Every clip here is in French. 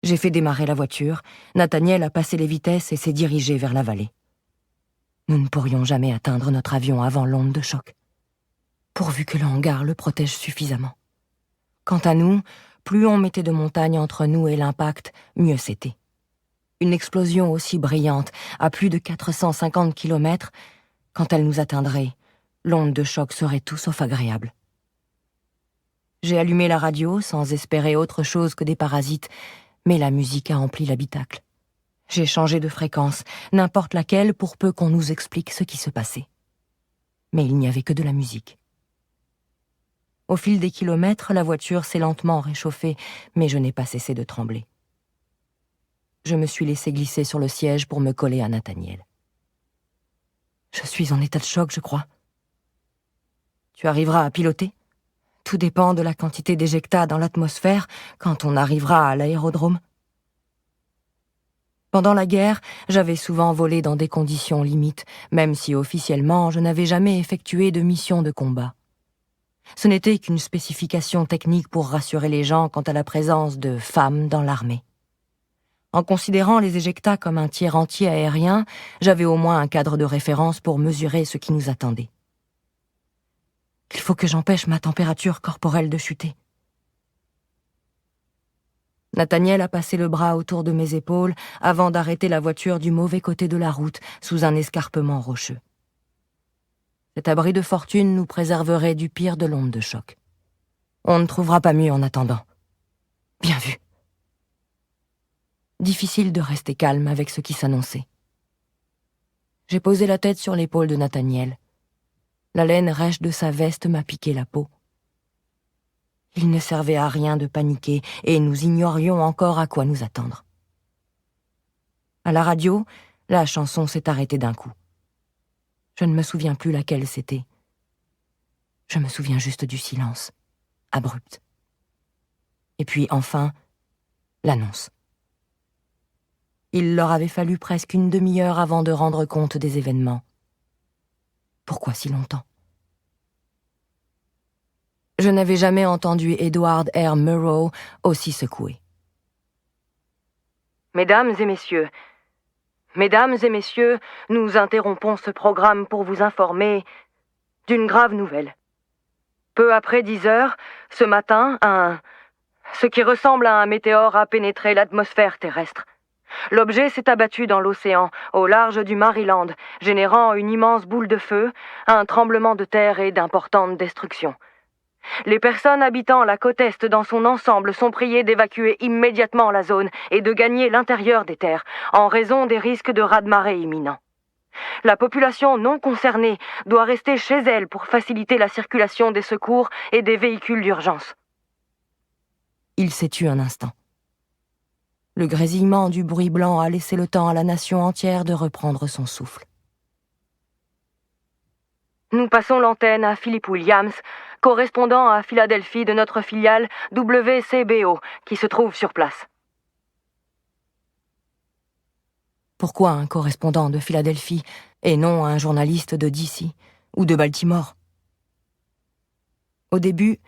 J'ai fait démarrer la voiture, Nathaniel a passé les vitesses et s'est dirigé vers la vallée. Nous ne pourrions jamais atteindre notre avion avant l'onde de choc. Pourvu que le hangar le protège suffisamment. Quant à nous, plus on mettait de montagnes entre nous et l'impact, mieux c'était. Une explosion aussi brillante, à plus de 450 km, quand elle nous atteindrait, l'onde de choc serait tout sauf agréable. J'ai allumé la radio sans espérer autre chose que des parasites, mais la musique a empli l'habitacle. J'ai changé de fréquence, n'importe laquelle, pour peu qu'on nous explique ce qui se passait. Mais il n'y avait que de la musique. Au fil des kilomètres, la voiture s'est lentement réchauffée, mais je n'ai pas cessé de trembler. Je me suis laissé glisser sur le siège pour me coller à Nathaniel. Je suis en état de choc, je crois. Tu arriveras à piloter ? Tout dépend de la quantité d'éjecta dans l'atmosphère quand on arrivera à l'aérodrome. Pendant la guerre, j'avais souvent volé dans des conditions limites, même si officiellement je n'avais jamais effectué de mission de combat. Ce n'était qu'une spécification technique pour rassurer les gens quant à la présence de femmes dans l'armée. En considérant les éjecta comme un tiers entier aérien, j'avais au moins un cadre de référence pour mesurer ce qui nous attendait. Il faut que j'empêche ma température corporelle de chuter. Nathaniel a passé le bras autour de mes épaules avant d'arrêter la voiture du mauvais côté de la route, sous un escarpement rocheux. Cet abri de fortune nous préserverait du pire de l'onde de choc. On ne trouvera pas mieux en attendant. Bien vu. Difficile de rester calme avec ce qui s'annonçait. J'ai posé la tête sur l'épaule de Nathaniel. La laine rêche de sa veste m'a piqué la peau. Il ne servait à rien de paniquer et nous ignorions encore à quoi nous attendre. À la radio, la chanson s'est arrêtée d'un coup. Je ne me souviens plus laquelle c'était. Je me souviens juste du silence, abrupt. Et puis enfin, l'annonce. Il leur avait fallu presque une demi-heure avant de rendre compte des événements. Pourquoi si longtemps ? Je n'avais jamais entendu Edward R. Murrow aussi secoué. Mesdames et messieurs, nous interrompons ce programme pour vous informer d'une grave nouvelle. Peu après 10 heures, ce matin, ce qui ressemble à un météore a pénétré l'atmosphère terrestre. L'objet s'est abattu dans l'océan, au large du Maryland, générant une immense boule de feu, un tremblement de terre et d'importantes destructions. Les personnes habitant la côte Est dans son ensemble sont priées d'évacuer immédiatement la zone et de gagner l'intérieur des terres, en raison des risques de raz-de-marée imminents. La population non concernée doit rester chez elle pour faciliter la circulation des secours et des véhicules d'urgence. Il s'est tu un instant. Le grésillement du bruit blanc a laissé le temps à la nation entière de reprendre son souffle. Nous passons l'antenne à Philip Williams, correspondant à Philadelphie de notre filiale WCBO, qui se trouve sur place. Pourquoi un correspondant de Philadelphie et non un journaliste de DC ou de Baltimore ? Au début,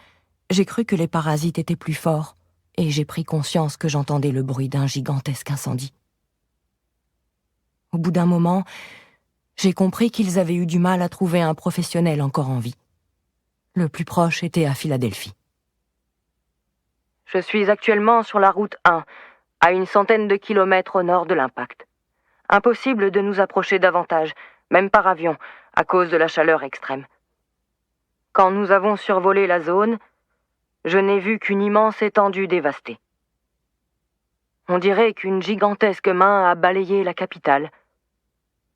j'ai cru que les parasites étaient plus forts et j'ai pris conscience que j'entendais le bruit d'un gigantesque incendie. Au bout d'un moment, j'ai compris qu'ils avaient eu du mal à trouver un professionnel encore en vie. Le plus proche était à Philadelphie. Je suis actuellement sur la route 1, à une centaine de kilomètres au nord de l'impact. Impossible de nous approcher davantage, même par avion, à cause de la chaleur extrême. Quand nous avons survolé la zone, je n'ai vu qu'une immense étendue dévastée. On dirait qu'une gigantesque main a balayé la capitale,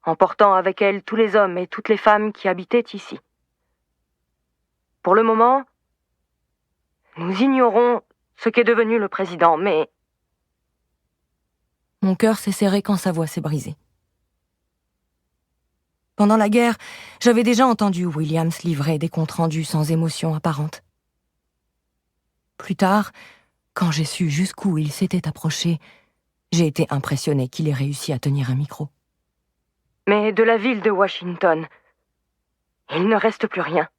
emportant avec elle tous les hommes et toutes les femmes qui habitaient ici. Pour le moment, nous ignorons ce qu'est devenu le président, mais... Mon cœur s'est serré quand sa voix s'est brisée. Pendant la guerre, j'avais déjà entendu Williams livrer des comptes rendus sans émotion apparente. Plus tard, quand j'ai su jusqu'où il s'était approché, j'ai été impressionné qu'il ait réussi à tenir un micro. Mais de la ville de Washington, il ne reste plus rien.